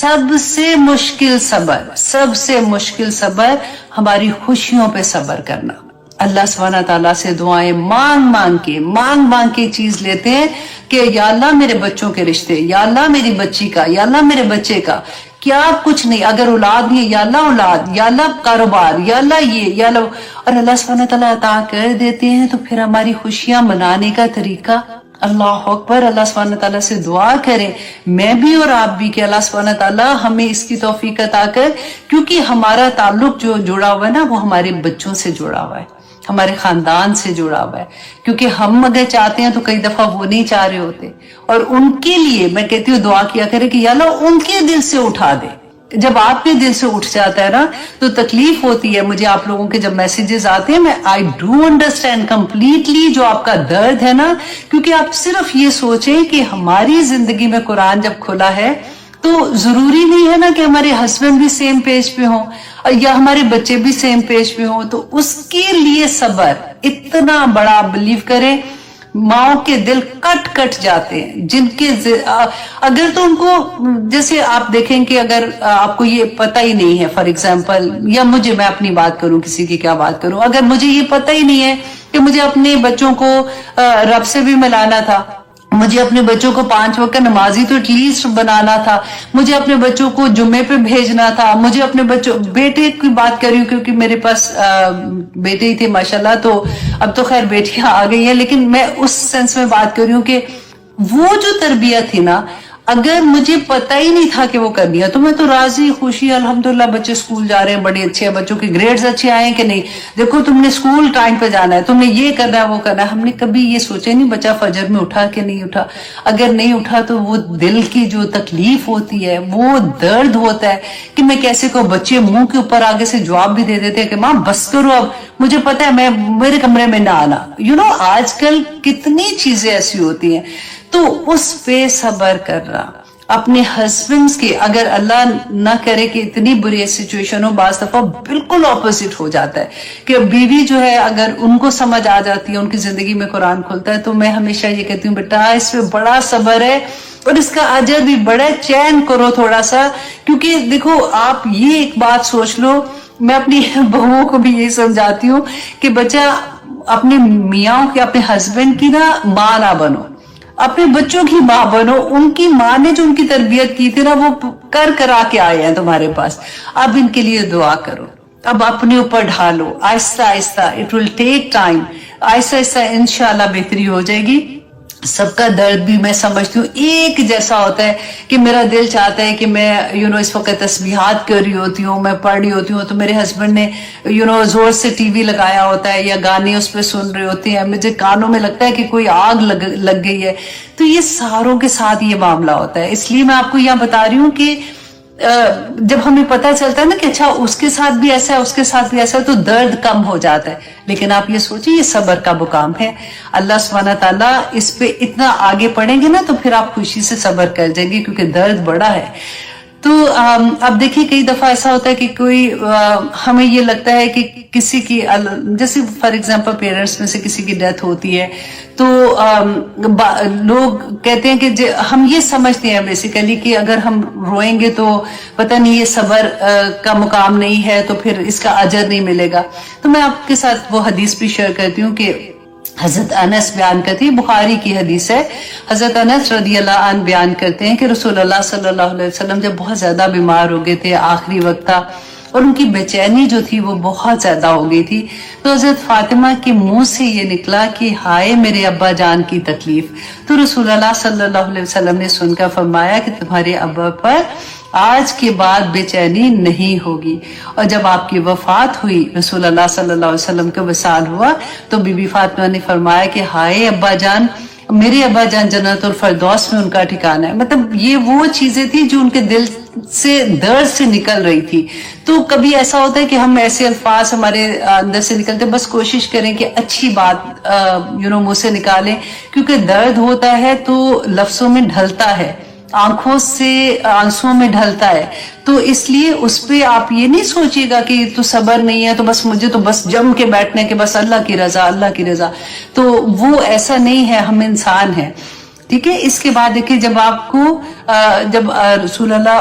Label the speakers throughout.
Speaker 1: سب سے مشکل صبر ہماری خوشیوں پہ صبر کرنا. اللہ سبحانہ تعالیٰ سے دعائیں مانگ کے چیز لیتے ہیں کہ یا اللہ میرے بچوں کے رشتے، یا اللہ میری بچی کا، یا اللہ میرے بچے کا، کیا کچھ نہیں، اگر اولاد نہیں یا اللہ اولاد، یا اللہ کاروبار، یا اللہ یہ، یا اللہ، اور اللہ سبحانہ تعالیٰ عطا کر دیتے ہیں. تو پھر ہماری خوشیاں منانے کا طریقہ، اللہ اکبر، اللہ سبحانہ تعالیٰ سے دعا کریں، میں بھی اور آپ بھی، کہ اللہ سبحانہ تعالیٰ ہمیں اس کی توفیق عطا کر، کیونکہ ہمارا تعلق جو جڑا ہوا ہے نا، وہ ہمارے بچوں سے جڑا ہوا ہے، ہمارے خاندان سے جڑا ہوا ہے. کیونکہ ہم اگر چاہتے ہیں تو کئی دفعہ وہ نہیں چاہ رہے ہوتے، اور ان کے لیے میں کہتی ہوں دعا کیا کرے کہ یا اللہ ان کے دل سے اٹھا دے. جب آپ کے دل سے اٹھ جاتا ہے نا تو تکلیف ہوتی ہے. مجھے آپ لوگوں کے جب میسیجز آتے ہیں، میں آئی ڈو انڈرسٹینڈ کمپلیٹلی جو آپ کا درد ہے نا، کیونکہ آپ صرف یہ سوچیں کہ ہماری زندگی میں قرآن جب کھلا ہے تو ضروری نہیں ہے نا کہ ہمارے ہسبینڈ بھی سیم پیج پہ ہوں یا ہمارے بچے بھی سیم پیج پہ ہوں. تو اس کے لیے صبر اتنا بڑا، بلیو کریں ماؤں کے دل کٹ جاتے ہیں، جن کے اگر تو ان کو، جیسے آپ دیکھیں کہ اگر آپ کو یہ پتہ ہی نہیں ہے، فار ایگزامپل، یا میں اپنی بات کروں، کسی کی کیا بات کروں، اگر مجھے یہ پتہ ہی نہیں ہے کہ مجھے اپنے بچوں کو رب سے بھی ملانا تھا، مجھے اپنے بچوں کو 5 وقت نمازی تو ایٹ لیسٹ بنانا تھا، مجھے اپنے بچوں کو جمعے پہ بھیجنا تھا، مجھے اپنے بیٹے کی بات کر رہی ہوں کیونکہ میرے پاس بیٹے ہی تھے ماشاءاللہ، تو اب تو خیر بیٹیاں آ گئی ہیں، لیکن میں اس سینس میں بات کر رہی ہوں کہ وہ جو تربیت تھی نا، اگر مجھے پتہ ہی نہیں تھا کہ وہ کرنی ہے تو میں تو راضی خوشی الحمدللہ بچے اسکول جا رہے ہیں، بڑے اچھے ہیں، بچوں کے گریڈز اچھے آئے ہیں کہ نہیں، دیکھو تم نے اسکول ٹائم پہ جانا ہے، تم نے یہ کرنا ہے وہ کرنا ہے. ہم نے کبھی یہ سوچے نہیں بچہ فجر میں اٹھا کہ نہیں اٹھا. اگر نہیں اٹھا تو وہ دل کی جو تکلیف ہوتی ہے، وہ درد ہوتا ہے کہ میں کیسے کو، بچے منہ کے اوپر آگے سے جواب بھی دے دیتے ہیں کہ ماں بس کرو، اب مجھے پتا ہے میں میرے کمرے میں نہ آنا. آج کل کتنی چیزیں ایسی ہوتی ہیں. تو اس پہ صبر کرنا. اپنے ہسبینڈز کے، اگر اللہ نہ کرے کہ اتنی بری سچویشن ہو، بعض دفعہ بالکل اپوزٹ ہو جاتا ہے کہ بیوی جو ہے اگر ان کو سمجھ آ جاتی ہے، ان کی زندگی میں قرآن کھلتا ہے، تو میں ہمیشہ یہ کہتی ہوں بیٹا اس پہ بڑا صبر ہے اور اس کا اجر بھی بڑا، چین کرو تھوڑا سا. کیونکہ دیکھو آپ یہ ایک بات سوچ لو، میں اپنی بہوؤں کو بھی یہی سمجھاتی ہوں کہ بچہ اپنے میاں کے، اپنے ہسبینڈ کی نا ماں نہ بنو، اپنے بچوں کی ماں بنو. ان کی ماں نے جو ان کی تربیت کی تھی نا، وہ کرا کے آئے ہیں تمہارے پاس. اب ان کے لیے دعا کرو، اب اپنے اوپر ڈھالو، آہستہ آہستہ، اٹ ول ٹیک ٹائم، آہستہ آہستہ انشاءاللہ بہتری ہو جائے گی. سب کا درد بھی میں سمجھتی ہوں ایک جیسا ہوتا ہے کہ میرا دل چاہتا ہے کہ میں اس وقت تسبیحات کر رہی ہوتی ہوں، میں پڑھ رہی ہوتی ہوں، تو میرے ہسبینڈ نے زور سے ٹی وی لگایا ہوتا ہے یا گانے اس پہ سن رہے ہوتے ہیں، مجھے کانوں میں لگتا ہے کہ کوئی آگ لگ گئی ہے. تو یہ ساروں کے ساتھ یہ معاملہ ہوتا ہے. اس لیے میں آپ کو یہاں بتا رہی ہوں کہ جب ہمیں پتہ چلتا ہے نا کہ اچھا اس کے ساتھ بھی ایسا ہے، اس کے ساتھ بھی ایسا ہے، تو درد کم ہو جاتا ہے. لیکن آپ یہ سوچیں یہ صبر کا مقام ہے. اللہ سبحانہ تعالیٰ اس پہ اتنا آگے پڑھیں گے نا تو پھر آپ خوشی سے صبر کر جائیں گے، کیونکہ درد بڑا ہے. تو اب دیکھیے کئی دفعہ ایسا ہوتا ہے کہ کوئی ہمیں یہ لگتا ہے کہ کسی کی، جیسے فار ایگزامپل پیرنٹس میں سے کسی کی ڈیتھ ہوتی ہے تو لوگ کہتے ہیں کہ ہم یہ سمجھتے ہیں بیسیکلی کہ اگر ہم روئیں گے تو پتہ نہیں یہ صبر کا مقام نہیں ہے تو پھر اس کا اجر نہیں ملے گا. تو میں آپ کے ساتھ وہ حدیث بھی شیئر کرتی ہوں کہ حضرت انس بیان کرتی ہے، بخاری کی حدیث ہے. حضرت انس رضی اللہ عنہ بیان کرتے ہیں کہ رسول اللہ صلی اللہ علیہ وسلم جب بہت زیادہ بیمار ہو گئے تھے، آخری وقت تھا اور ان کی بے چینی جو تھی وہ بہت زیادہ ہو گئی تھی، تو حضرت فاطمہ کے منہ سے یہ نکلا کہ ہائے میرے ابا جان کی تکلیف. تو رسول اللہ صلی اللہ علیہ وسلم نے سن کر فرمایا کہ تمہارے ابا پر آج کے بعد بے چینی نہیں ہوگی. اور جب آپ کی وفات ہوئی، رسول اللہ صلی اللہ علیہ وسلم کا وصال ہوا، تو بی بی فاطمہ نے فرمایا کہ ہائے ابا جان، میرے ابا جان جنت الفردوس میں ان کا ٹھکانہ ہے. مطلب یہ وہ چیزیں تھی جو ان کے دل سے، درد سے نکل رہی تھی. تو کبھی ایسا ہوتا ہے کہ ہم ایسے الفاظ ہمارے اندر سے نکلتے، بس کوشش کریں کہ اچھی بات منہ سے نکالیں، کیونکہ درد ہوتا ہے تو لفظوں میں ڈھلتا ہے، آنکھوں سے آنسوں میں ڈھلتا ہے. تو اس لیے اس پہ آپ یہ نہیں سوچیے گا کہ تو صبر نہیں ہے تو بس مجھے تو بس جم کے بیٹھنے کہ بس اللہ کی رضا، اللہ کی رضا. تو وہ ایسا نہیں ہے، ہم انسان ہیں. ٹھیک ہے. اس کے بعد دیکھیں جب آپ کو جب رسول اللہ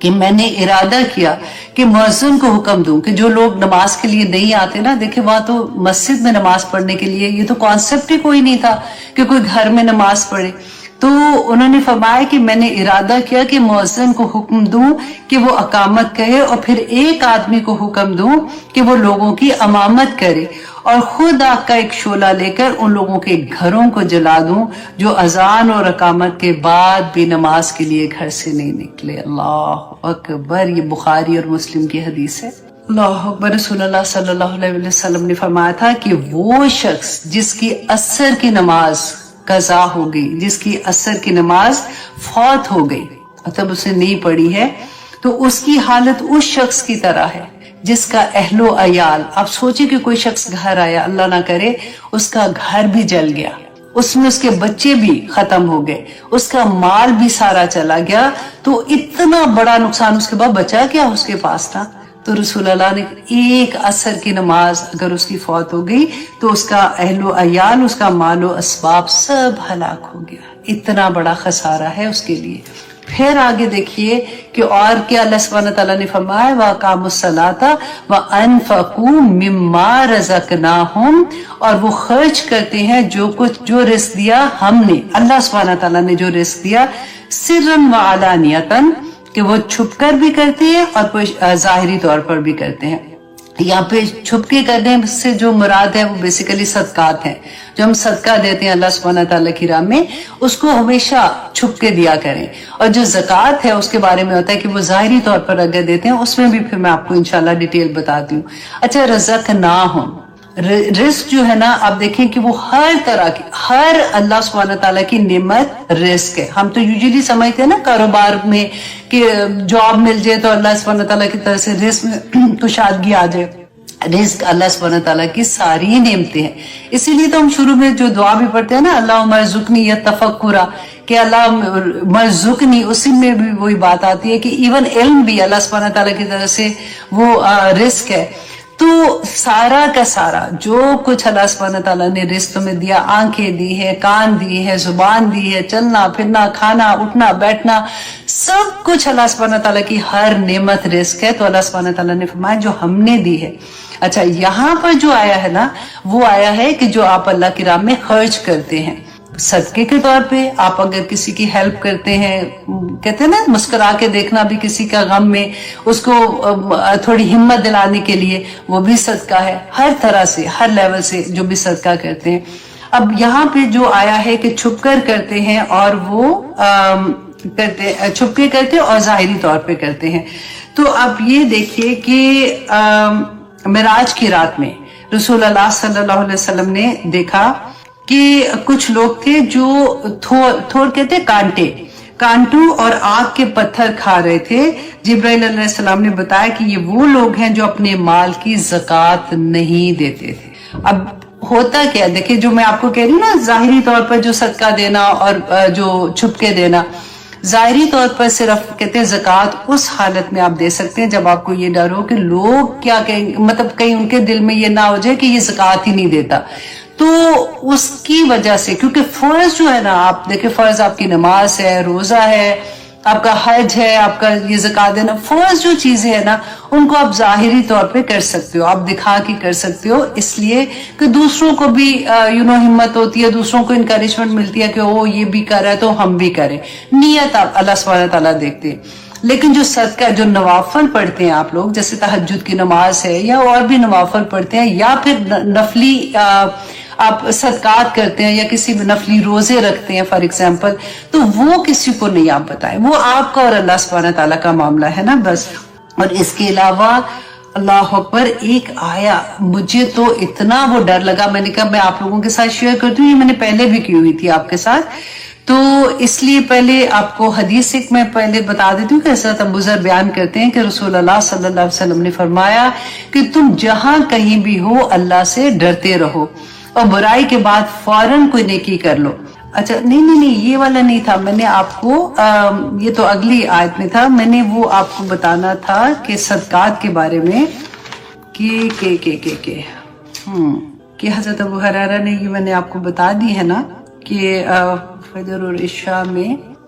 Speaker 1: کہ میں نے ارادہ کیا کہ مؤذن کو حکم دوں کہ جو لوگ نماز کے لیے نہیں آتے نا، دیکھیں وہاں تو مسجد میں نماز پڑھنے کے لیے یہ تو کانسیپٹ ہی کوئی نہیں تھا کہ کوئی گھر میں نماز پڑھے، تو انہوں نے فرمایا کہ میں نے ارادہ کیا کہ مؤذن کو حکم دوں کہ وہ اقامت کہے، اور پھر ایک آدمی کو حکم دوں کہ وہ لوگوں کی امامت کرے، اور خود آگ کا ایک شعلہ لے کر ان لوگوں کے گھروں کو جلا دوں جو اذان اور اقامت کے بعد بھی نماز کے لیے گھر سے نہیں نکلے۔ اللہ اکبر، یہ بخاری اور مسلم کی حدیث ہے۔ اللہ اکبر۔ رسول اللہ صلی اللہ علیہ وسلم نے فرمایا تھا کہ وہ شخص جس کی عصر کی نماز قضا ہو گئی، جس کی عصر کی نماز فوت ہو گئی، مطلب اسے نہیں پڑھی ہے، تو اس کی حالت اس شخص کی طرح ہے جس کا اہل و عیال، آپ سوچیں کہ کوئی شخص گھر آیا، اللہ نہ کرے اس کا گھر بھی جل گیا، اس میں اس کے بچے بھی ختم ہو گئے، اس کا مال بھی سارا چلا گیا، تو اتنا بڑا نقصان، اس کے بعد بچا کیا اس کے پاس تھا؟ تو رسول اللہ نے ایک عصر کی نماز اگر اس کی فوت ہو گئی تو اس کا اہل و عیال، اس کا مال و اسباب سب ہلاک ہو گیا، اتنا بڑا خسارہ ہے اس کے لیے۔ پھر آگے دیکھیے کہ اور کیا اللہ سبحانہ تعالیٰ نے فرمایا، وَأَقَامُوا الصَّلَاةَ وَأَنفَقُوا مِمَّا رَزَقْنَاهُمْ، اور وہ خرچ کرتے ہیں جو رزق دیا ہم نے، اللہ سبحانہ تعالیٰ نے جو رزق دیا، سِرًّا وَعَلَانِيَةً، کہ وہ چھپ کر بھی کرتے ہیں اور ظاہری طور پر بھی کرتے ہیں۔ یہاں پہ چھپ کے کرنے سے جو مراد ہے وہ بیسیکلی صدقات ہیں، جو ہم صدقہ دیتے ہیں اللہ سبحانہ تعالیٰ کی راہ میں، اس کو ہمیشہ چھپ کے دیا کریں، اور جو زکوٰۃ ہے اس کے بارے میں ہوتا ہے کہ وہ ظاہری طور پر اگر دیتے ہیں، اس میں بھی پھر میں آپ کو انشاءاللہ ڈیٹیل بتاتی ہوں۔ اچھا، رزقناہم، رزق جو ہے نا، آپ دیکھیں کہ وہ ہر طرح کی، ہر اللہ سبحانہ تعالیٰ کی نعمت رزق ہے۔ ہم تو یوزلی سمجھتے ہیں نا کاروبار میں کہ جاب مل جائے تو اللہ سبحانہ تعالیٰ کی طرف سے رزق میں کشادگی آ جائے، رزق اللہ سبحانہ تعالیٰ کی ساری نعمتیں ہیں۔ اسی لیے تو ہم شروع میں جو دعا بھی پڑھتے ہیں نا، اللہم ارزقنی التفکر، کہ اللہ مرزقنی، اسی میں بھی وہی بات آتی ہے کہ ایون علم بھی اللہ سبحانہ تعالیٰ کی طرف سے وہ رزق ہے۔ تو سارا کا سارا جو کچھ اللہ سبحانہ تعالیٰ نے رزق میں دیا، آنکھیں دی ہے، کان دی ہے، زبان دی ہے، چلنا پھرنا، کھانا اٹھنا بیٹھنا، سب کچھ اللہ سبحانہ تعالیٰ کی ہر نعمت رزق ہے، تو اللہ سبحانہ تعالیٰ نے فرمایا جو ہم نے دی ہے۔ اچھا، یہاں پر جو آیا ہے نا، وہ آیا ہے کہ جو آپ اللہ کی راہ میں خرچ کرتے ہیں، صدقے کے طور پہ آپ اگر کسی کی ہیلپ کرتے ہیں، کہتے ہیں نا مسکرا کے دیکھنا بھی کسی کا غم میں، اس کو تھوڑی ہمت دلانے کے لیے، وہ بھی صدقہ ہے۔ ہر طرح سے، ہر لیول سے جو بھی صدقہ کرتے ہیں۔ اب یہاں پہ جو آیا ہے کہ چھپ کر کرتے ہیں، اور وہ چھپ کے کرتے اور ظاہری طور پہ کرتے ہیں۔ تو اب یہ دیکھیے کہ معراج کی رات میں رسول اللہ صلی اللہ علیہ وسلم نے دیکھا کہ کچھ لوگ تھے جو تھوڑ کہتے کانٹوں اور آگ کے پتھر کھا رہے تھے۔ جبرائیل علیہ السلام نے بتایا کہ یہ وہ لوگ ہیں جو اپنے مال کی زکوٰۃ نہیں دیتے تھے۔ اب ہوتا کیا، دیکھیں جو میں آپ کو کہہ رہی ہوں نا، ظاہری طور پر جو صدقہ دینا اور جو چھپ کے دینا، ظاہری طور پر صرف کہتے ہیں زکوٰۃ اس حالت میں آپ دے سکتے ہیں جب آپ کو یہ ڈر ہو کہ لوگ کیا کہیں، مطلب کہیں ان کے دل میں یہ نہ ہو جائے کہ یہ زکوٰۃ ہی نہیں دیتا، تو اس کی وجہ سے، کیونکہ فرض جو ہے نا، آپ دیکھیں فرض آپ کی نماز ہے، روزہ ہے، آپ کا حج ہے، آپ کا یہ زکوٰۃ دینا، فرض جو چیزیں ہیں نا، ان کو آپ ظاہری طور پہ کر سکتے ہو، آپ دکھا کے کر سکتے ہو، اس لیے کہ دوسروں کو بھی ہمت ہوتی ہے، دوسروں کو انکریجمنٹ ملتی ہے کہ وہ یہ بھی کر رہا ہے تو ہم بھی کریں، نیت آپ اللہ سبحانہ تعالیٰ دیکھتے ہیں۔ لیکن جو صدقہ، جو نوافل پڑھتے ہیں آپ لوگ، جیسے تہجد کی نماز ہے یا اور بھی نوافل پڑھتے ہیں، یا پھر نفلی آپ صدقات کرتے ہیں یا کسی بھی نفلی روزے رکھتے ہیں فار ایگزامپل، تو وہ کسی کو نہیں آپ بتائیں، وہ آپ کا اور اللہ سبحانہ تعالیٰ کا معاملہ ہے نا بس۔ اور اس کے علاوہ اللہ اکبر، ایک آیا، مجھے تو اتنا وہ ڈر لگا، میں نے کہا میں آپ لوگوں کے ساتھ شیئر کرتی ہوں، یہ میں نے پہلے بھی کی ہوئی تھی آپ کے ساتھ، تو اس لیے پہلے آپ کو حدیث ایک میں پہلے بتا دیتی ہوں کہ حضرت ابو ذر بیان کرتے ہیں کہ رسول اللہ صلی اللہ علیہ وسلم نے فرمایا کہ تم جہاں کہیں بھی ہو اللہ سے ڈرتے رہو، اور برائی کے بعد فوراً کوئی نیکی کر لو۔ اچھا نہیں یہ والا نہیں تھا، میں نے آپ کو یہ تو اگلی آیت میں تھا، میں نے وہ آپ کو بتانا تھا کہ صدقات کے بارے میں کہ حضرت ابو ہریرہ نے، یہ میں نے آپ کو بتا دی ہے نا کہ فجر اور عشاء میں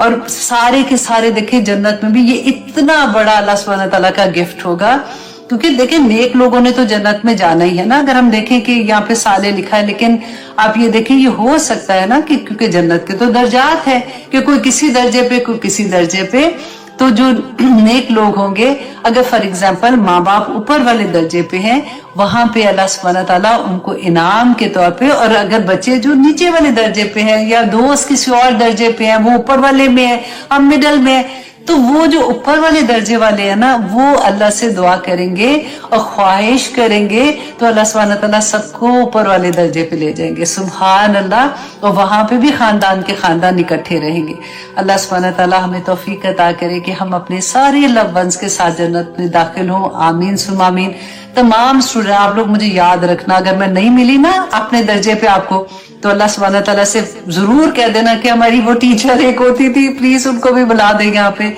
Speaker 1: اور سارے کے سارے دیکھیں جنت میں بھی یہ اتنا بڑا اللہ سبحانہ تعالیٰ کا گفٹ ہوگا، کیونکہ دیکھیں نیک لوگوں نے تو جنت میں جانا ہی ہے نا. اگر ہم دیکھیں کہ یہاں پہ صالح لکھا ہے، لیکن آپ یہ دیکھیں یہ ہو سکتا ہے نا کہ کیونکہ جنت کے تو درجات ہے کہ کوئی کسی درجے پہ کوئی کسی درجے پہ. تو جو نیک لوگ ہوں گے، اگر فار ایگزامپل ماں باپ اوپر والے درجے پہ ہیں، وہاں پہ اللہ سبحانہ تعالیٰ ان کو انعام کے طور پہ، اور اگر بچے جو نیچے والے درجے پہ ہیں یا دوست کسی اور درجے پہ ہیں، وہ اوپر والے میں ہے، ہم مڈل میں ہیں، تو وہ جو اوپر والے درجے والے ہیں نا، وہ اللہ سے دعا کریں گے اور خواہش کریں گے تو اللہ سبحانہ تعالیٰ سب کو اوپر والے درجے پہ لے جائیں گے. سبحان اللہ. اور وہاں پہ بھی خاندان کے خاندان اکٹھے رہیں گے. اللہ سبحانہ تعالیٰ ہمیں توفیق عطا کرے کہ ہم اپنے سارے لو ونس کے ساتھ جنت میں داخل ہوں. آمین ثم آمین. تمام اسٹوڈنٹ آپ لوگ مجھے یاد رکھنا، اگر میں نہیں ملی نا اپنے درجے پہ آپ کو، تو اللہ سبحانہ تعالیٰ سے ضرور کہہ دینا کہ ہماری وہ ٹیچر ایک ہوتی تھی، پلیز ان کو بھی بلا دیں یہاں پہ.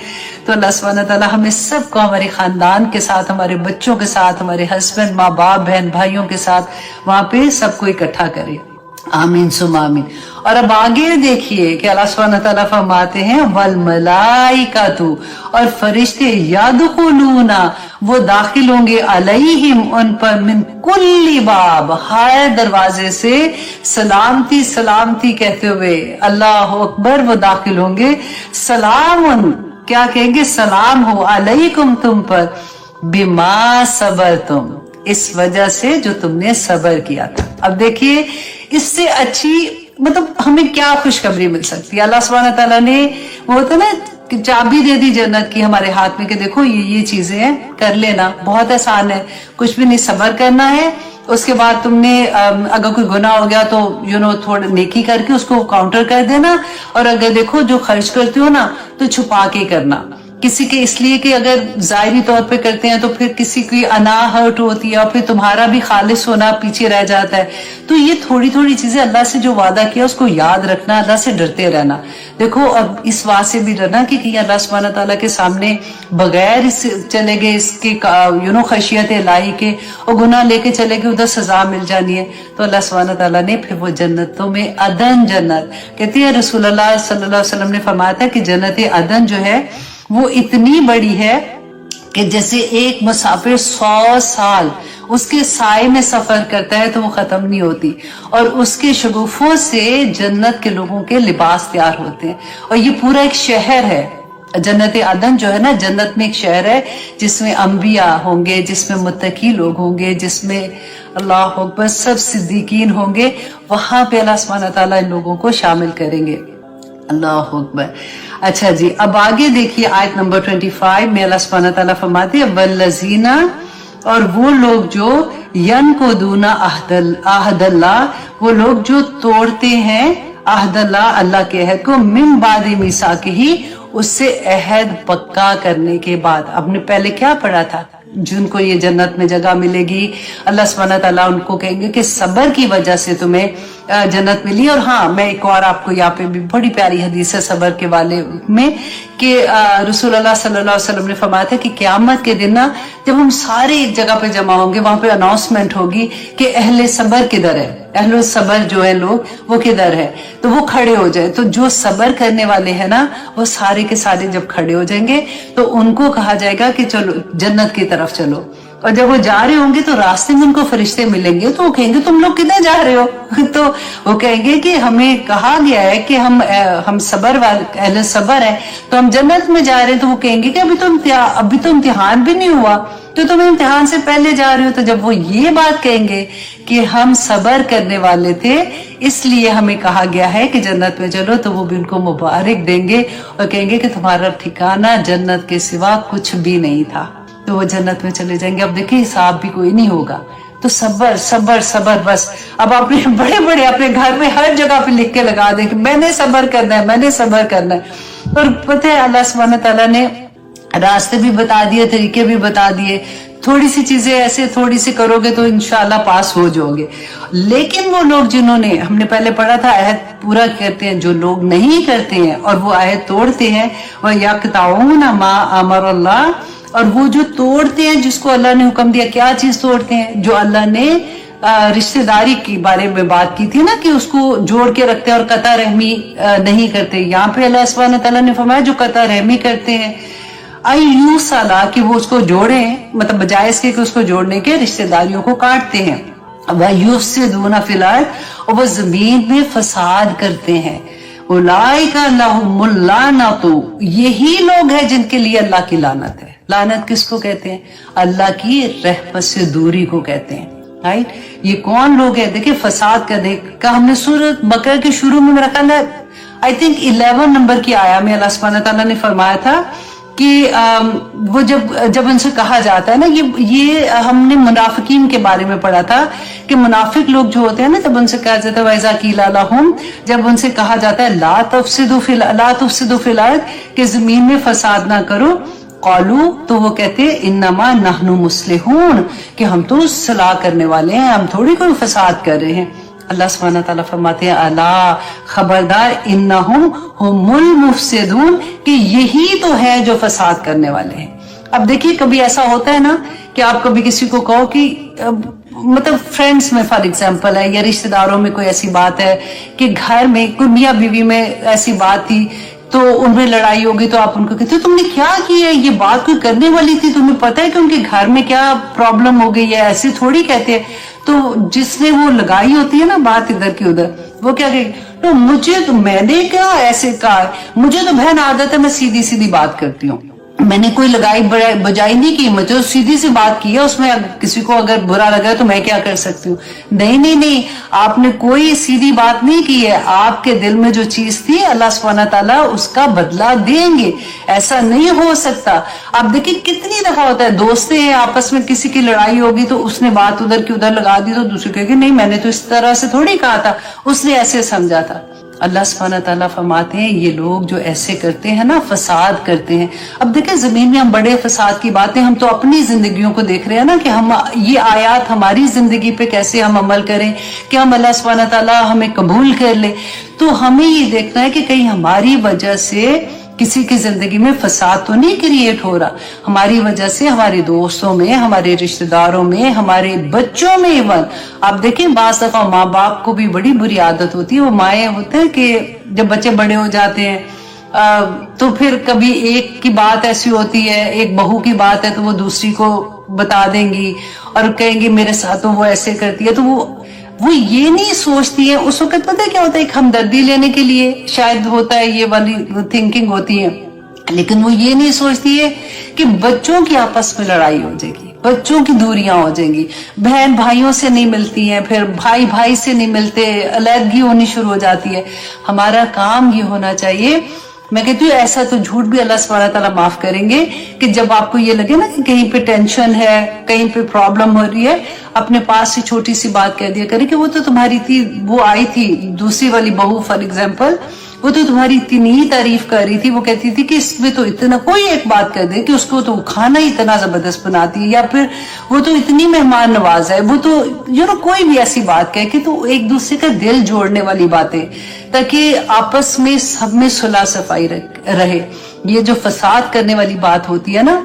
Speaker 1: تو اللہ سبحانہ تعالیٰ ہمیں سب کو ہمارے خاندان کے ساتھ، ہمارے بچوں کے ساتھ، ہمارے ہسبینڈ، ماں باپ، بہن بھائیوں کے ساتھ وہاں پہ سب کو اکٹھا کرے. آمین ثم آمین. اور اب آگے دیکھیے کہ اللہ سبحانہ تعالیٰ فرماتے ہیں والملائکۃ، اور فرشتے یدخلون، وہ داخل ہوں گے علیہم، ان پر، من کل باب، ہر دروازے سے، سلامتی سلامتی کہتے ہوئے، اللہ اکبر، وہ داخل ہوں گے. سلام، کیا کہیں گے؟ سلام ہو علیکم، تم پر، بما صبرتم، اس وجہ سے جو تم نے صبر کیا تھا. اب دیکھیے اس سے اچھی مطلب ہمیں کیا خوشخبری مل سکتی ہے. اللہ سبحانہ تعالیٰ نے وہ ہوتا نا کہ چابی دے دی جنت کی ہمارے ہاتھ میں کہ دیکھو یہ چیزیں ہیں، کر لینا، بہت آسان ہے، کچھ بھی نہیں، صبر کرنا ہے. اس کے بعد تم نے اگر کوئی گناہ ہو گیا تو تھوڑا نیکی کر کے اس کو کاؤنٹر کر دینا، اور اگر دیکھو جو خرچ کرتے ہو نا تو چھپا کے کرنا. کسی کے اس لیے کہ اگر ظاہری طور پہ کرتے ہیں تو پھر کسی کی انا ہرٹ ہوتی ہے اور پھر تمہارا بھی خالص ہونا پیچھے رہ جاتا ہے. تو یہ تھوڑی تھوڑی چیزیں اللہ سے جو وعدہ کیا اس کو یاد رکھنا، اللہ سے ڈرتے رہنا. دیکھو اب اس بات سے بھی ڈرنا کہ اللہ سبحانہ تعالیٰ کے سامنے بغیر اس چلے گئے اس کے خشیت الہی کے اور گناہ لے کے چلے گئے، ادھر سزا مل جانی ہے. تو اللہ سبحانہ تعالیٰ نے پھر وہ جنتوں میں عدن جنت کہتی ہے، رسول اللہ صلی اللہ علیہ وسلم نے فرمایا تھا کہ جنت عدن جو ہے وہ اتنی بڑی ہے کہ جیسے ایک مسافر 100 سال اس کے سائے میں سفر کرتا ہے تو وہ ختم نہیں ہوتی، اور اس کے شگوفوں سے جنت کے لوگوں کے لباس تیار ہوتے ہیں. اور یہ پورا ایک شہر ہے جنت عدن جو ہے نا، جنت میں ایک شہر ہے جس میں انبیاء ہوں گے، جس میں متقی لوگ ہوں گے، جس میں اللہ اکبر سب صدیقین ہوں گے. وہاں پہ اللہ سبحانہ تعالیٰ ان لوگوں کو شامل کریں گے. اللہ اکبر. اچھا جی، اب آگے دیکھیے آیت نمبر 25 میں اللہ سبحانہ تعالیٰ فرماتے ہیں والذین، اور وہ لوگ جو ینقضون عہد اللہ، وہ لوگ جو توڑتے ہیں عہد اللہ، اللہ کے عہد کو، من بعد میثاقہ، اس سے عہد پکا کرنے کے بعد. اب نے پہلے کیا پڑھا تھا؟ جن کو یہ جنت میں جگہ ملے گی اللہ سبحانہ تعالیٰ ان کو کہیں گے کہ صبر کی وجہ سے تمہیں جنت ملی. اور ہاں میں ایک اور آپ کو یہاں پہ بھی بڑی پیاری حدیث ہے صبر کے والے میں کہ رسول اللہ صلی اللہ علیہ وسلم نے فرمایا تھا کہ قیامت کے دن نا جب ہم سارے ایک جگہ پہ جمع ہوں گے، وہاں پہ اناؤنسمنٹ ہوگی کہ اہل صبر کدھر ہے، اہل صبر جو ہے لوگ وہ کدھر ہے، تو وہ کھڑے ہو جائے. تو جو صبر کرنے والے ہیں نا وہ سارے کے سارے جب کھڑے ہو جائیں گے تو ان کو کہا جائے گا کہ چلو جنت کی طرف چلو. اور جب وہ جا رہے ہوں گے تو راستے میں ان کو فرشتے ملیں گے تو وہ کہیں گے تم لوگ کدھر جا رہے ہو؟ تو وہ کہیں گے کہ ہمیں کہا گیا ہے کہ ہم صبر والے اہل صبر ہیں تو ہم جنت میں جا رہے ہیں. تو وہ کہیں گے کہ ابھی تو امتحان بھی نہیں ہوا، تو تم امتحان سے پہلے جا رہے ہو. تو جب وہ یہ بات کہیں گے کہ ہم صبر کرنے والے تھے اس لیے ہمیں کہا گیا ہے کہ جنت میں چلو، تو وہ بھی ان کو مبارک دیں گے اور کہیں گے کہ تمہارا ٹھکانہ جنت کے سوا کچھ بھی نہیں تھا. تو وہ جنت میں چلے جائیں گے. اب دیکھیں حساب بھی کوئی نہیں ہوگا. تو صبر صبر صبر بس. اب آپ نے بڑے بڑے اپنے گھر میں ہر جگہ پہ لکھ کے لگا دیں کہ میں نے صبر کرنا ہے، میں نے صبر کرنا ہے. اور پتہ ہے اللہ سبحانہ تعالیٰ نے راستے بھی بتا دیے، طریقے بھی بتا دیے. تھوڑی سی چیزیں ایسے تھوڑی سی کرو گے تو انشاءاللہ پاس ہو جاؤ گے. لیکن وہ لوگ جنہوں نے، ہم نے پہلے پڑھا تھا، عہد پورا کرتے ہیں، جو لوگ نہیں کرتے ہیں اور وہ عہد توڑتے ہیں، وَيَقْطَعُونَ مَا أَمَرَ اللَّهُ، اور وہ جو توڑتے ہیں جس کو اللہ نے حکم دیا. کیا چیز توڑتے ہیں؟ جو اللہ نے رشتہ داری کے بارے میں بات کی تھی نا کہ اس کو جوڑ کے رکھتے ہیں اور قطع رحمی نہیں کرتے. یہاں پہ اللہ سبحانہ تعالیٰ نے فرمایا جو قطع رحمی کرتے ہیں ایوصلا کہ وہ اس کو جوڑیں، مطلب بجائے اس کے کہ اس کو جوڑنے کے رشتہ داریوں کو کاٹتے ہیں. وَيُفْسِدُونَ فِي الْأَرْضِ اور وہ زمین میں فساد کرتے ہیں. اولئک لہم اللعنۃ یہی لوگ ہیں جن کے لیے اللہ کی لعنت ہے. لعنت کس کو کہتے ہیں؟ اللہ کی رحمت سے دوری کو کہتے ہیں. رائٹ، یہ کون لوگ ہیں؟ دیکھیں فساد کرنے کا ہم نے سورۃ بقرہ کے شروع میں میرا خیال ہے آئی تھنک 11 نمبر کی آیا میں اللہ سبحانہ تعالیٰ نے فرمایا تھا کہ وہ جب ان سے کہا جاتا ہے نا، یہ ہم نے منافقین کے بارے میں پڑھا تھا کہ منافق لوگ جو ہوتے ہیں نا، جب ان سے کہا جاتا ہے وَإِذَا قِيلَ لَهُمْ، جب ان سے کہا جاتا ہے لا تفسدوا فی الارض کہ زمین میں فساد نہ کرو، قالوا تو وہ کہتے انما نحن مصلحون کہ ہم تو صلاح کرنے والے ہیں، ہم تھوڑی کوئی فساد کر رہے ہیں. اللہ سبحانہ تعالیٰ فرماتے ہیں الا خبردار انہم ہم المفسدون کہ یہی تو ہے جو فساد کرنے والے ہیں. اب دیکھیے کبھی ایسا ہوتا ہے نا کہ آپ کبھی کسی کو کہو کہ مطلب فرینڈز میں فار ایگزامپل ہے یا رشتہ داروں میں کوئی ایسی بات ہے کہ گھر میں کوئی میاں بیوی میں ایسی بات تھی تو ان میں لڑائی ہوگی تو آپ ان کو کہتے ہو تم نے کیا کیا ہے، یہ بات کوئی کرنے والی تھی، تمہیں پتہ ہے کہ ان کے گھر میں کیا پرابلم ہو گئی ہے، ایسے تھوڑی کہتے ہیں. تو جس نے وہ لگائی ہوتی ہے نا بات ادھر کی ادھر، وہ کیا کہ تو مجھے تو میں نے کیا ایسے کہا، مجھے تو بہن عادت ہے میں سیدھی سیدھی بات کرتی ہوں، میں نے کوئی لگائی بجائی نہیں کی، مجھے سیدھی سی بات کی ہے، اس میں کسی کو اگر برا لگا تو میں کیا کر سکتی ہوں. نہیں، آپ نے کوئی سیدھی بات نہیں کی ہے، آپ کے دل میں جو چیز تھی اللہ سبحانہ تعالیٰ اس کا بدلہ دیں گے، ایسا نہیں ہو سکتا. آپ دیکھیں کتنی دفعہ ہوتا ہے دوستے ہیں آپس میں کسی کی لڑائی ہوگی تو اس نے بات ادھر کی ادھر لگا دی تو دوسرے کہے کہ نہیں میں نے تو اس طرح سے تھوڑی کہا تھا، اس نے ایسے سمجھا تھا. اللہ سبحانہ تعالیٰ فرماتے ہیں یہ لوگ جو ایسے کرتے ہیں نا فساد کرتے ہیں. اب دیکھیں زمین میں ہم بڑے فساد کی باتیں ہم تو اپنی زندگیوں کو دیکھ رہے ہیں نا کہ ہم یہ آیات ہماری زندگی پہ کیسے ہم عمل کریں کہ ہم اللہ سبحانہ تعالیٰ ہمیں قبول کر لے. تو ہمیں یہ دیکھنا ہے کہ کہیں ہماری وجہ سے کسی کی زندگی میں فساد تو نہیں کریٹ ہو رہا، ہماری وجہ سے ہمارے دوستوں میں، ہمارے رشتہ داروں میں، ہمارے بچوں میں. ایون آپ دیکھیں بعض دفعہ ماں باپ کو بھی بڑی بری عادت ہوتی ہے، وہ مائیں ہوتے ہیں کہ جب بچے بڑے ہو جاتے ہیں تو پھر کبھی ایک کی بات ایسی ہوتی ہے، ایک بہو کی بات ہے تو وہ دوسری کو بتا دیں گی اور کہیں گی میرے ساتھ تو وہ ایسے کرتی ہے. تو وہ یہ نہیں سوچتی ہے اس وقت، پتہ ہے کیا ہوتا ہے، ایک ہمدردی لینے کے لیے شاید ہوتا ہے یہ والی تھنکنگ ہوتی ہے، لیکن وہ یہ نہیں سوچتی ہے کہ بچوں کی آپس میں لڑائی ہو جائے گی، بچوں کی دوریاں ہو جائیں گی، بہن بھائیوں سے نہیں ملتی ہیں، پھر بھائی بھائی سے نہیں ملتے، علیحدگی ہونی شروع ہو جاتی ہے. ہمارا کام یہ ہونا چاہیے، میں کہتی ہوں ایسا تو جھوٹ بھی اللہ سبحانہ تعالیٰ معاف کریں گے کہ جب آپ کو یہ لگے نا کہ کہیں پہ ٹینشن ہے، کہیں پہ پرابلم ہو رہی ہے، اپنے پاس سے چھوٹی سی بات کہہ دیا کرے کہ وہ تو تمہاری تھی، وہ آئی تھی دوسری والی بہو فار ایگزامپل، وہ تو تمہاری اتنی تعریف کر رہی تھی، وہ کہتی تھی کہ اس میں تو اتنا، کوئی ایک بات کر دے کہ اس کو تو کھانا ہی اتنا زبردست بناتی ہے، یا پھر وہ تو اتنی مہمان نواز ہے، وہ تو کوئی بھی ایسی بات کہے کہ تو ایک دوسرے کا دل جوڑنے والی باتیں، تاکہ آپس میں سب میں صلح صفائی رہے. یہ جو فساد کرنے والی بات ہوتی ہے نا،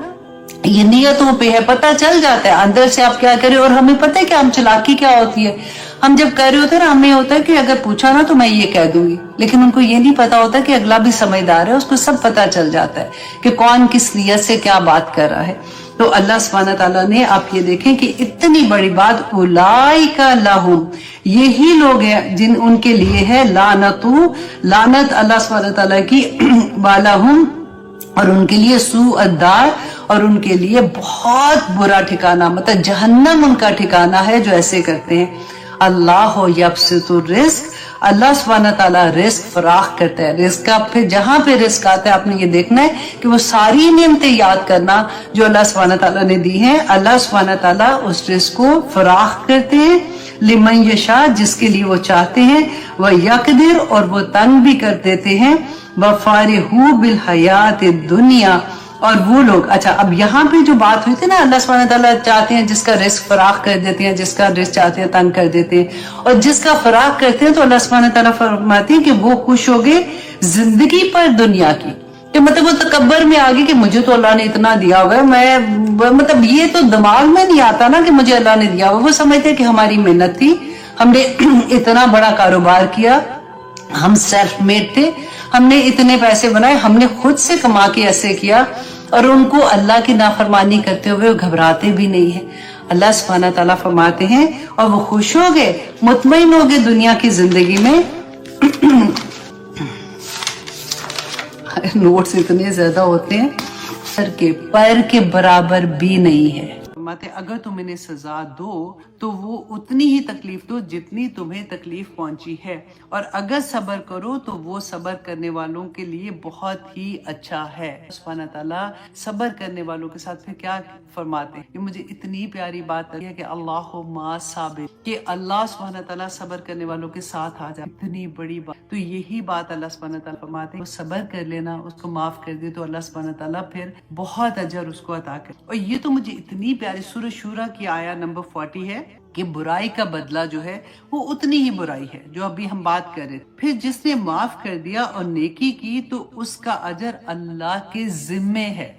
Speaker 1: یہ نیتوں پہ ہے، پتہ چل جاتا ہے اندر سے آپ کیا کریں. اور ہمیں پتہ ہے کہ ہم چلاکی کیا ہوتی ہے، ہم جب کہہ رہے ہوتے ہیں نا ہمیں ہوتا ہے کہ اگر پوچھا نا تو میں یہ کہہ دوں گی، لیکن ان کو یہ نہیں پتا ہوتا کہ اگلا بھی سمجھدار ہے، اس کو سب پتہ چل جاتا ہے کہ کون کس نیت سے کیا بات کر رہا ہے. تو اللہ سبحانہ تعالیٰ نے آپ یہ دیکھیں کہ اتنی بڑی بات، اولئک لہم یہی لوگ ہیں جن ان کے لیے ہے لعنت اللہ سبحانہ تعالیٰ کی، ولہم اور ان کے لیے سوء الدار اور ان کے لیے بہت برا ٹھکانہ، مطلب جہنم ان کا ٹھکانہ ہے جو ایسے کرتے ہیں. اللہ یبسط الرزق، اللہ سبحانہ تعالیٰ رزق فراخ کرتا ہے. رزق کا پھر جہاں پہ رزق آتا ہے آپ نے یہ دیکھنا ہے کہ وہ ساری نعمتیں یاد کرنا جو اللہ سبحانہ تعالیٰ نے دی ہیں. اللہ سبحانہ تعالیٰ اس رزق کو فراخ کرتے ہیں لمن یشاء جس کے لیے وہ چاہتے ہیں، وَيَقْدِرْ اور وہ تنگ بھی کر دیتے ہیں، وَفَارِحُوا بِالْحَيَاةِ الدُّنْيَا اور وہ لوگ. اچھا اب یہاں پہ جو بات ہوئی تھی نا، اللہ سبحانہ تعالیٰ چاہتے ہیں جس کا رزق فراخ کر دیتے ہیں، جس کا رزق چاہتے ہیں تنگ کر دیتے ہیں، اور جس کا فراخ کرتے ہیں تو اللہ سبحانہ تعالیٰ فرماتے ہیں کہ وہ خوش ہو گئے زندگی پر دنیا کی، کہ کہ مطلب وہ تکبر میں آ گئی کہ مجھے تو اللہ نے اتنا دیا ہوا ہے، میں مطلب یہ تو دماغ میں نہیں آتا نا کہ مجھے اللہ نے دیا ہوا. وہ سمجھتے کہ ہماری محنت تھی، ہم نے اتنا بڑا کاروبار کیا، ہم سیلف میڈ تھے، ہم نے اتنے پیسے بنائے، ہم نے خود سے کما کے ایسے کیا. اور ان کو اللہ کی نافرمانی کرتے ہوئے گھبراتے بھی نہیں ہیں. اللہ سبحانہ تعالیٰ فرماتے ہیں اور وہ خوش ہو گئے، مطمئن ہو گئے دنیا کی زندگی میں. نوٹس اتنے زیادہ ہوتے ہیں، پر کے برابر بھی نہیں ہے. اگر تم انہیں سزا دو تو وہ اتنی ہی تکلیف دو جتنی تمہیں تکلیف پہنچی ہے، اور اگر صبر کرو تو وہ صبر کرنے والوں کے لیے بہت ہی اچھا ہے. سبحانہ تعالیٰ صبر کرنے والوں کے ساتھ پھر کیا فرماتے ہیں؟ یہ مجھے اتنی پیاری بات لگی ہے کہ اللہ ما صابر، کہ اللہ سبحانہ تعالیٰ صبر کرنے والوں کے ساتھ آ جائے. اتنی بڑی بات، تو یہی بات اللہ سبحانہ تعالیٰ فرماتے ہیں، وہ صبر کر لینا، اس کو معاف کر دے تو اللہ سبحانہ تعالیٰ پھر بہت اجر اس کو عطا کرے. اور یہ تو مجھے اتنی پیاری سورہ شورى کی آیا نمبر 40 ہے کہ برائی کا بدلہ جو ہے وہ اتنی ہی برائی ہے جو ابھی ہم بات کر رہے. پھر جس نے معاف کر دیا اور نیکی کی تو اس کا اجر اللہ کے ذمے ہے.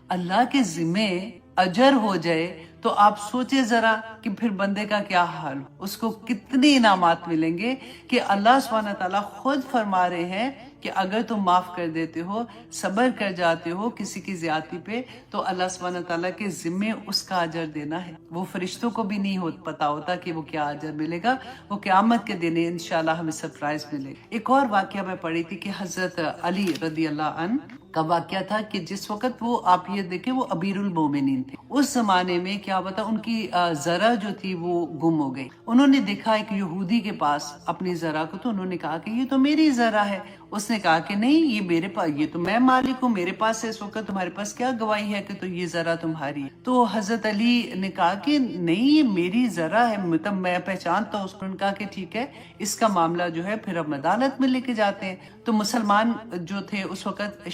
Speaker 1: اللہ کے ذمے اجر ہو جائے تو آپ سوچے ذرا کہ پھر بندے کا کیا حال، اس کو کتنے انعامات ملیں گے. کہ اللہ سبحانہ تعالیٰ خود فرما رہے ہیں کہ اگر تم معاف کر دیتے ہو، صبر کر جاتے ہو کسی کی زیادتی پہ، تو اللہ سبحانہ تعالیٰ کے ذمے اس کا اجر دینا ہے. وہ فرشتوں کو بھی نہیں پتا ہوتا کہ وہ کیا اجر ملے گا، وہ قیامت کے دن انشاءاللہ ہمیں سرپرائز ملے گا. ایک اور واقعہ میں پڑھی تھی کہ حضرت علی رضی اللہ عنہ کا واقعہ تھا کہ جس وقت وہ، آپ یہ دیکھیں، وہ امیر المومنین تھے. اس زمانے میں کیا بتا، ان کی ذرا جو تھی وہ گم ہو گئی. انہوں نے دیکھا ایک یہودی کے پاس اپنی ذرا کو، تو انہوں نے کہا کہ یہ تو میری ذرا ہے. اس نے کہا کہ نہیں، یہ میرے پاس، یہ تو میں مالک ہوں، میرے پاس ہے اس وقت، تمہارے پاس کیا گواہی ہے کہ تو یہ ذرا تمہاری ہے؟ تو حضرت علی نے کہا کہ نہیں، یہ میری ذرا ہے، مطلب میں پہچانتا ہوں اس کو. کہا کہ ٹھیک ہے، اس کا معاملہ جو ہے پھر ہم عدالت میں لے کے جاتے ہیں. تو مسلمان جو تھے اس وقت،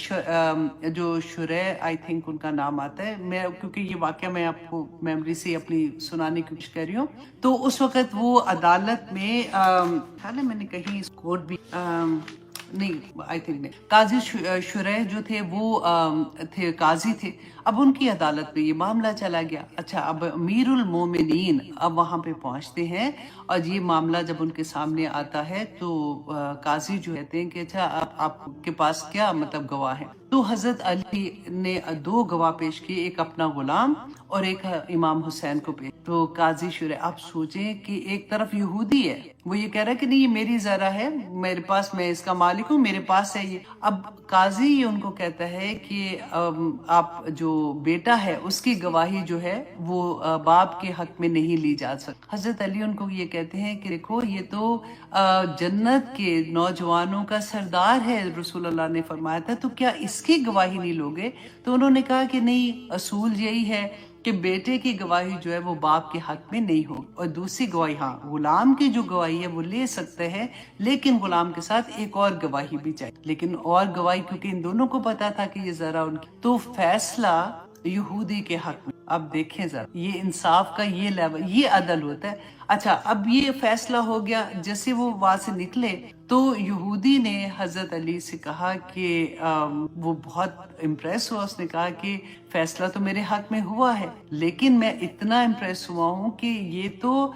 Speaker 1: جو شریح آئی تھنک ان کا نام آتا ہے، میں کیونکہ یہ واقعہ میں آپ کو میموری سے اپنی سنانے کی کوشش کر رہی ہوں. تو اس وقت وہ عدالت میں، خیال ہے میں نے کہیں کورٹ بھی نہیں، آئی تھنک نہیں، قاضی شریح جو تھے وہ تھے، قاضی تھے. اب ان کی عدالت میں یہ معاملہ چلا گیا. اچھا، اب امیر المومنین اب وہاں پہ پہنچتے ہیں اور یہ معاملہ جب ان کے سامنے آتا ہے تو قاضی جو کہتے ہیں کہ اچھا آپ کے پاس کیا مطلب گواہ ہیں؟ تو حضرت علی نے 2 گواہ پیش کیے، ایک اپنا غلام اور ایک امام حسین کو پیش. تو قاضی شریح، آپ سوچیں کہ ایک طرف یہودی ہے، وہ یہ کہہ رہا ہے کہ نہیں یہ میری ذرا ہے، میرے پاس، میں اس کا مالک ہوں، میرے پاس ہے یہ. اب قاضی ان کو کہتا ہے کہ آپ جو بیٹا ہے اس کی گواہی جو ہے وہ باپ کے حق میں نہیں لی جا سکتی. حضرت علی ان کو یہ کہتے ہیں کہ دیکھو، یہ تو جنت کے نوجوانوں کا سردار ہے، رسول اللہ نے فرمایا تھا، تو کیا اس کی گواہی نہیں لوگے؟ تو انہوں نے کہا کہ نہیں، اصول یہی ہے کہ بیٹے کی گواہی جو ہے وہ باپ کے حق میں نہیں ہوگی، اور دوسری گواہی، ہاں، غلام کی جو گواہی ہے وہ لے سکتے ہیں، لیکن غلام کے ساتھ ایک اور گواہی بھی چاہیے. لیکن اور گواہی، کیونکہ ان دونوں کو پتا تھا کہ یہ ذرا ان کی، تو فیصلہ یہودی کے حق میں. اب دیکھیں ذرا، یہ انصاف کا یہ لیول، یہ عدل ہوتا ہے. اچھا، اب یہ فیصلہ ہو گیا. جیسے وہ وہاں سے نکلے تو یہودی نے حضرت علی سے کہا کہ وہ بہت امپریس ہوا. اس نے کہا کہ فیصلہ تو میرے حق میں ہوا ہے، لیکن میں اتنا امپریس ہوا ہوں کہ یہ تو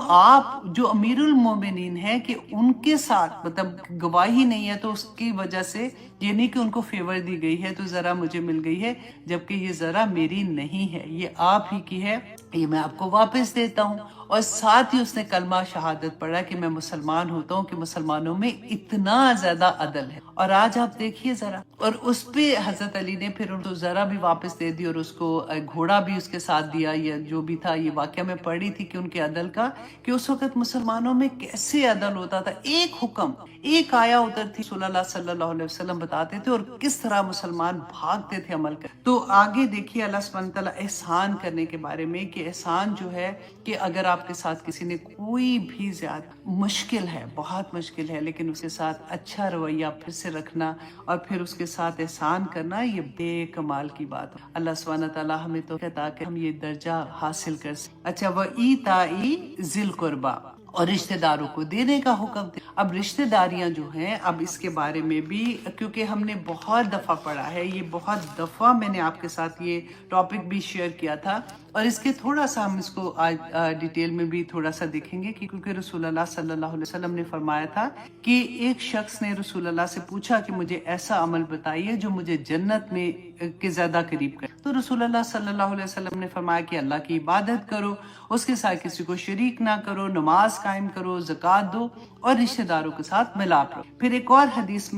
Speaker 1: آپ جو امیر المومنین ہیں کہ ان کے ساتھ مطلب گواہی نہیں ہے، تو اس کی وجہ سے یہ نہیں کہ ان کو فیور دی گئی ہے تو ذرا مجھے مل گئی ہے، جبکہ یہ ذرا میری نہیں ہے، یہ آپ ہی کی ہے، یہ میں آپ کو واپس دیتا ہوں. اور ساتھ ہی اس نے کلمہ شہادت پڑھا کہ میں مسلمان ہوتا ہوں، کہ مسلمانوں میں اتنا زیادہ عدل ہے. اور آج آپ دیکھیے ذرا، اور اس پہ حضرت علی نے پھر ان کو ذرا بھی واپس دے دی، اور اس کو گھوڑا بھی اس کے ساتھ دیا، یا جو بھی تھا. یہ واقعہ میں پڑھی تھی کہ ان کے عدل کا، کہ اس وقت مسلمانوں میں کیسے عدل ہوتا تھا. ایک حکم، ایک آیا اترتی، رسول اللہ صلی اللہ علیہ وسلم بتاتے تھے، اور کس طرح مسلمان بھاگتے تھے عمل کر. تو آگے دیکھیے اللہ سبحانہ تعالیٰ احسان کرنے کے بارے میں، کہ احسان جو ہے کہ اگر آپ کے ساتھ کسی نے کوئی بھی زیادہ مشکل ہے، بہت مشکل ہے، لیکن اس کے ساتھ اچھا رویہ پھر سے رکھنا اور پھر اس کے ساتھ احسان کرنا، یہ بے کمال کی بات ہے. اللہ سبحانہ تعالیٰ ہمیں توفیق عطا کہ ہم یہ درجہ حاصل کر سکیں. اچھا، وَإِيتَاءِ ذِي الْقُرْبَى، اور رشتہ داروں کو دینے کا حکم دے۔ اب رشتہ داریاں جو ہیں، اب اس کے بارے میں بھی کیونکہ ہم نے بہت دفعہ پڑھا ہے، یہ بہت دفعہ میں نے آپ کے ساتھ یہ ٹاپک بھی شیئر کیا تھا، اور اس کے تھوڑا سا ہم اس کو آج ڈیٹیل میں بھی تھوڑا سا دیکھیں گے، کیونکہ رسول اللہ صلی اللہ علیہ وسلم نے فرمایا تھا کہ ایک شخص نے رسول اللہ سے پوچھا کہ مجھے ایسا عمل بتائیے جو مجھے جنت میں کے زیادہ قریب کرے، تو رسول اللہ صلی اللہ علیہ وسلم نے فرمایا کہ اللہ کی عبادت کرو، اس کے ساتھ کسی کو شریک نہ کرو، نماز قائم کرو، زکوٰۃ دو، اور رشتہ داروں کے ساتھ ملاپ رکھو۔ پھر ایک اور حدیث میں